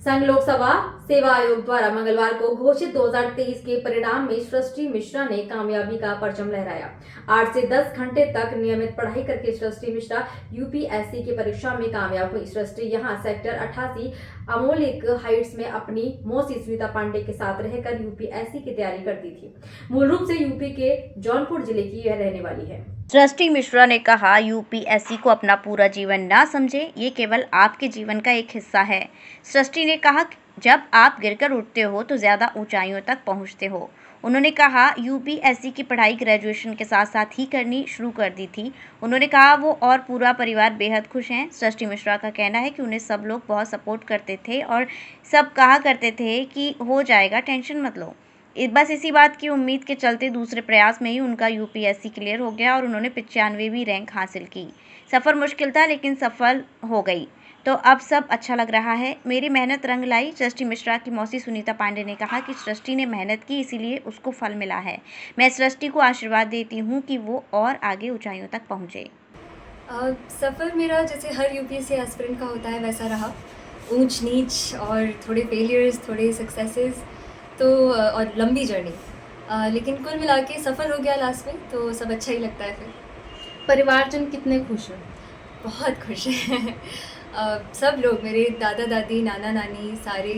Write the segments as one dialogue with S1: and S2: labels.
S1: संघ लोकसभा सेवा आयोग द्वारा मंगलवार को घोषित 2023 के परिणाम में सृष्टि मिश्रा ने कामयाबी का परचम लहराया। 8 से 10 घंटे तक नियमित पढ़ाई करके सृष्टि मिश्रा यूपीएससी की परीक्षा में कामयाब हुई। सृष्टि यहां सेक्टर 88 अमोलिक हाइट्स में अपनी मौसी सुनीता पांडे के साथ रहकर यूपीएससी की तैयारी करती थी। मूल रूप से यूपी के जौनपुर जिले की यह रहने वाली है।
S2: सृष्टि मिश्रा ने कहा, यूपीएससी को अपना पूरा जीवन ना समझे, ये केवल आपके जीवन का एक हिस्सा है। सृष्टि ने कहा, जब आप गिरकर उठते हो तो ज़्यादा ऊंचाइयों तक पहुंचते हो। उन्होंने कहा, यूपीएससी की पढ़ाई ग्रेजुएशन के साथ साथ ही करनी शुरू कर दी थी। उन्होंने कहा, वो और पूरा परिवार बेहद खुश हैं। सृष्टि मिश्रा का कहना है कि उन्हें सब लोग बहुत सपोर्ट करते थे और सब कहा करते थे कि हो जाएगा, टेंशन मत लो। बस इसी बात की उम्मीद के चलते दूसरे प्रयास में ही उनका यूपीएससी क्लियर हो गया और उन्होंने 95वीं रैंक हासिल की। सफ़र मुश्किल था लेकिन सफल हो गई, तो अब सब अच्छा लग रहा है। मेरी मेहनत रंग लाई। सृष्टि मिश्रा की मौसी सुनीता पांडे ने कहा कि सृष्टि ने मेहनत की, इसीलिए उसको फल मिला है। मैं सृष्टि को आशीर्वाद देती हूँ कि वो और आगे ऊंचाइयों तक पहुँचे।
S3: सफ़र मेरा जैसे हर यूपीएससी एस्पिरेंट का होता है वैसा रहा। ऊंच नीच और थोड़े फेलियर्स, थोड़े सक्सेसेस, तो और लंबी जर्नी, लेकिन कुल मिला के सफ़र हो गया लास्ट में, तो सब अच्छा ही लगता है। फिर
S4: परिवारजन कितने खुश हैं?
S3: बहुत खुश हैं। सब लोग, मेरे दादा दादी, नाना नानी, सारे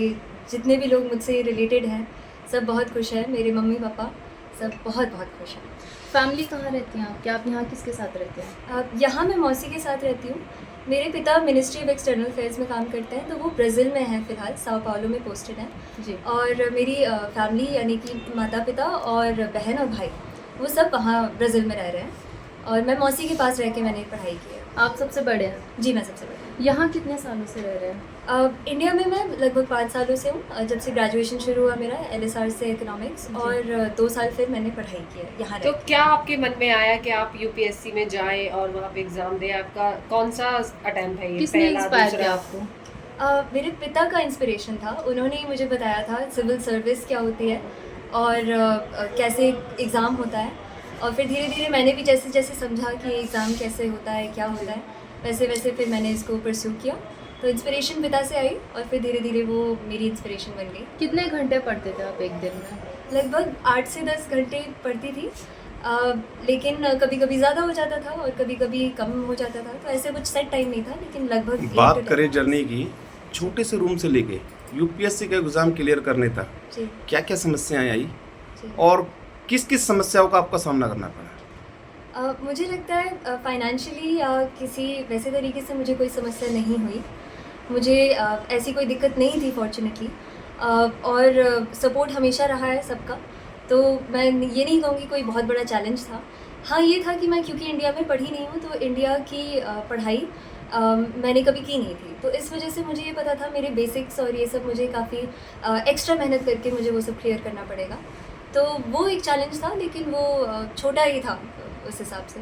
S3: जितने भी लोग मुझसे रिलेटेड हैं, सब बहुत खुश हैं। मेरे मम्मी पापा सब बहुत बहुत खुश हैं।
S4: फैमिली कहाँ रहती हैं आपकी? आप यहाँ किसके साथ रहते हैं?
S3: यहाँ मैं मौसी के साथ रहती हूँ। मेरे पिता मिनिस्ट्री ऑफ एक्सटर्नल अफेयर्स में काम करते हैं, तो वो ब्राज़ील में हैं फ़िलहाल, साओ पाउलो में पोस्टेड हैं
S4: जी।
S3: और मेरी फैमिली यानी कि माता पिता और बहन और भाई, वो सब वहाँ ब्राज़ील में रह रहे हैं और मैं मौसी के पास रह के मैंने पढ़ाई की है।
S4: आप सबसे बड़े हैं?
S3: जी, मैं सबसे बड़ी हूँ।
S4: यहाँ कितने सालों से रह रहे हैं?
S3: इंडिया में मैं लगभग 5 सालों से हूँ, जब से ग्रेजुएशन शुरू हुआ मेरा एलएसआर से इकोनॉमिक्स, और 2 साल फिर मैंने पढ़ाई की है यहाँ।
S5: तो क्या आपके मन में आया कि आप यूपीएससी में जाएं और वहाँ पे एग्जाम दें? आपका कौन सा अटेम्प्ट है ये?
S4: किसने
S5: पहला,
S4: इंस्पायर
S5: दूसरा?
S4: किया आपको?
S3: मेरे पिता का इंस्पिरेशन था। उन्होंने ही मुझे बताया था सिविल सर्विस क्या होती है और कैसे एग्ज़ाम होता है, और फिर धीरे धीरे मैंने भी जैसे जैसे समझा कि एग्ज़ाम कैसे होता है, क्या होता है, वैसे वैसे फिर मैंने इसको परस्यू किया। तो इंस्पिरेशन पिता से आई और फिर धीरे धीरे वो मेरी इंस्पिरेशन बन गई।
S4: कितने घंटे पढ़ते थे आप एक दिन में?
S3: लगभग 8 से 10 घंटे पढ़ती थी, लेकिन कभी कभी ज़्यादा हो जाता था और कभी कभी कम हो जाता था, तो ऐसे कुछ सेट टाइम नहीं था, लेकिन लगभग 8
S6: बात
S3: to 10
S6: करें जर्नी की, छोटे से रूम से लेके यूपीएससी का एग्जाम क्लियर करने तक
S3: जी
S6: क्या क्या समस्याएं आई
S3: जी।
S6: और किस किस समस्याओं का आपका सामना करना पड़ा?
S3: मुझे लगता है फाइनेंशियली या किसी वैसे तरीके से मुझे कोई समस्या नहीं हुई। मुझे ऐसी कोई दिक्कत नहीं थी फॉर्चुनेटली, और सपोर्ट हमेशा रहा है सबका, तो मैं ये नहीं कहूँगी कोई बहुत बड़ा चैलेंज था। हाँ, ये था कि मैं क्योंकि इंडिया में पढ़ी नहीं हूँ, तो इंडिया की पढ़ाई मैंने कभी की नहीं थी, तो इस वजह से मुझे ये पता था मेरे बेसिक्स और ये सब मुझे काफ़ी एक्स्ट्रा मेहनत करके मुझे वो सब क्लियर करना पड़ेगा। तो वो एक चैलेंज था, लेकिन वो छोटा ही था उस हिसाब से।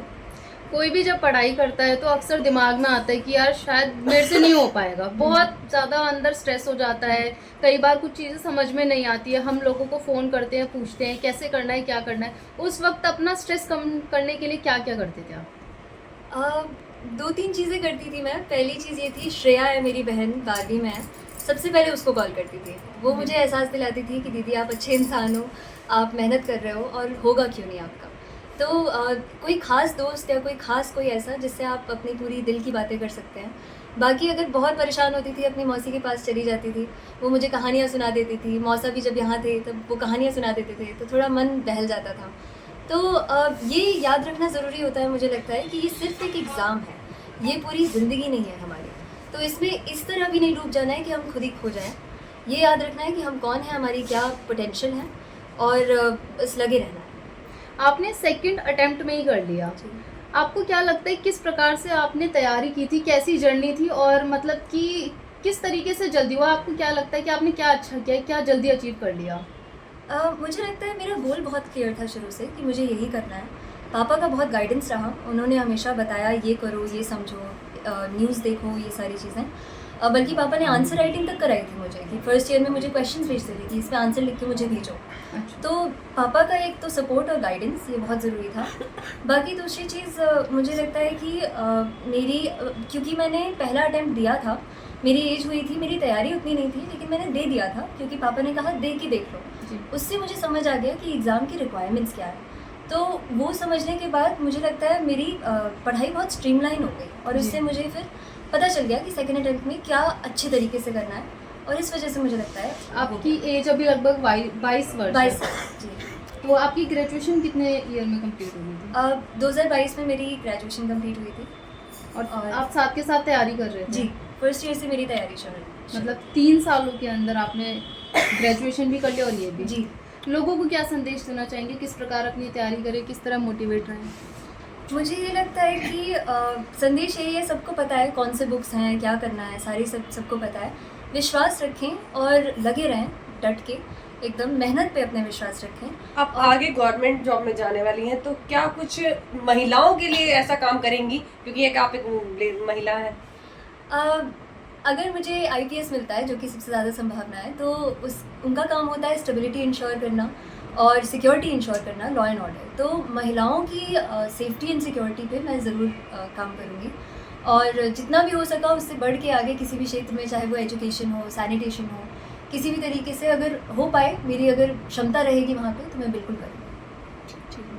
S4: कोई भी जब पढ़ाई करता है तो अक्सर दिमाग में आता है कि यार शायद मेरे से नहीं हो पाएगा। बहुत ज़्यादा अंदर स्ट्रेस हो जाता है। कई बार कुछ चीज़ें समझ में नहीं आती है, हम लोगों को फ़ोन करते हैं, पूछते हैं कैसे करना है, क्या करना है। उस वक्त अपना स्ट्रेस कम करने के लिए क्या क्या करते थे आप?
S3: 2-3 चीज़ें करती थी मैं। पहली चीज़ ये थी, श्रेया है मेरी बहन, 12वीं में है, सबसे पहले उसको कॉल करती थी। वो मुझे एहसास दिलाती थी कि दीदी आप अच्छे इंसान हो, आप मेहनत कर रहे हो और होगा क्यों नहीं आपका। तो कोई ख़ास दोस्त या कोई ख़ास कोई ऐसा जिससे आप अपनी पूरी दिल की बातें कर सकते हैं। बाकी अगर बहुत परेशान होती थी, अपनी मौसी के पास चली जाती थी, वो मुझे कहानियाँ सुना देती थी। मौसा भी जब यहाँ थे तब वो कहानियाँ सुना देते थे, तो थोड़ा मन बहल जाता था। तो ये याद रखना ज़रूरी होता है, मुझे लगता है कि ये सिर्फ एक एग्ज़ाम है, ये पूरी ज़िंदगी नहीं है हमारी। तो इसमें इस तरह भी नहीं डूब जाना है कि हम खुद ही खो जाएं। ये याद रखना है कि हम कौन हैं, हमारी क्या पोटेंशियल है, और बस लगे रहना है।
S4: आपने सेकंड अटेम्प्ट में ही कर लिया। आपको क्या लगता है किस प्रकार से आपने तैयारी की थी, कैसी जर्नी थी, और मतलब कि किस तरीके से जल्दी हुआ? आपको क्या लगता है कि आपने क्या अच्छा किया, क्या जल्दी अचीव कर लिया?
S3: मुझे लगता है मेरा गोल बहुत क्लियर था शुरू से कि मुझे यही करना है। पापा का बहुत गाइडेंस रहा, उन्होंने हमेशा बताया ये करो, ये समझो, न्यूज़ देखो, ये सारी चीज़ें। बल्कि पापा ने आंसर राइटिंग तक कराई थी मुझे, कि फर्स्ट ईयर में मुझे क्वेश्चंस भेजते थे कि इस पर आंसर लिख के मुझे भेजो।
S4: अच्छा।
S3: तो पापा का एक तो सपोर्ट और गाइडेंस, ये बहुत ज़रूरी था। बाकी दूसरी चीज़ मुझे लगता है कि क्योंकि मैंने पहला अटेम्प्ट दिया था, मेरी एज हुई थी, मेरी तैयारी उतनी नहीं थी, लेकिन मैंने दे दिया था क्योंकि पापा ने कहा दे के देख लो।
S4: जी।
S3: उससे मुझे समझ आ गया कि एग्ज़ाम की रिक्वायरमेंट्स क्या है। तो वो समझने के बाद मुझे लगता है मेरी पढ़ाई बहुत स्ट्रीमलाइन हो गई और
S4: जी।
S3: उससे मुझे फिर पता चल गया कि सेकेंड अटेम्प्ट में क्या अच्छे तरीके से करना है, और इस वजह से मुझे लगता है
S4: आपकी एज अभी लगभग 22 वर्ष है।
S3: 22 जी।
S4: तो आपकी ग्रेजुएशन कितने ईयर में कंप्लीट हो गई थी?
S3: 2022 में मेरी ग्रेजुएशन कंप्लीट हुई थी
S4: और आप साथ के साथ तैयारी कर रहे थे?
S3: जी। फर्स्ट ईयर से मेरी तैयारी शुरू
S4: मतलब 3 सालों के अंदर आपने ग्रेजुएशन भी कर लिया और ये भी।
S3: जी।
S4: लोगों को क्या संदेश देना चाहेंगे, किस प्रकार अपनी तैयारी करें, किस तरह मोटिवेट रहें?
S3: मुझे ये लगता है कि संदेश यही है, सबको पता है कौन से बुक्स हैं, क्या करना है, सारी सबको पता है। विश्वास रखें और लगे रहें, डट के एकदम मेहनत पे अपने विश्वास रखें।
S5: आप आगे गवर्नमेंट जॉब में जाने वाली हैं, तो क्या कुछ महिलाओं के लिए ऐसा काम करेंगी, क्योंकि एक आप एक महिला हैं?
S3: अगर मुझे आईपीएस मिलता है, जो कि सबसे ज़्यादा संभावना है, तो उनका काम होता है स्टेबिलिटी इंश्योर करना और सिक्योरिटी इंश्योर करना, लॉ एंड ऑर्डर। तो महिलाओं की सेफ्टी एंड सिक्योरिटी पे मैं ज़रूर काम करूँगी, और जितना भी हो सका उससे बढ़ के आगे किसी भी क्षेत्र में, चाहे वो एजुकेशन हो, सैनिटेशन हो, किसी भी तरीके से अगर हो पाए, मेरी अगर क्षमता रहेगी वहाँ पे, तो मैं बिल्कुल करूँगी।
S4: ठीक है।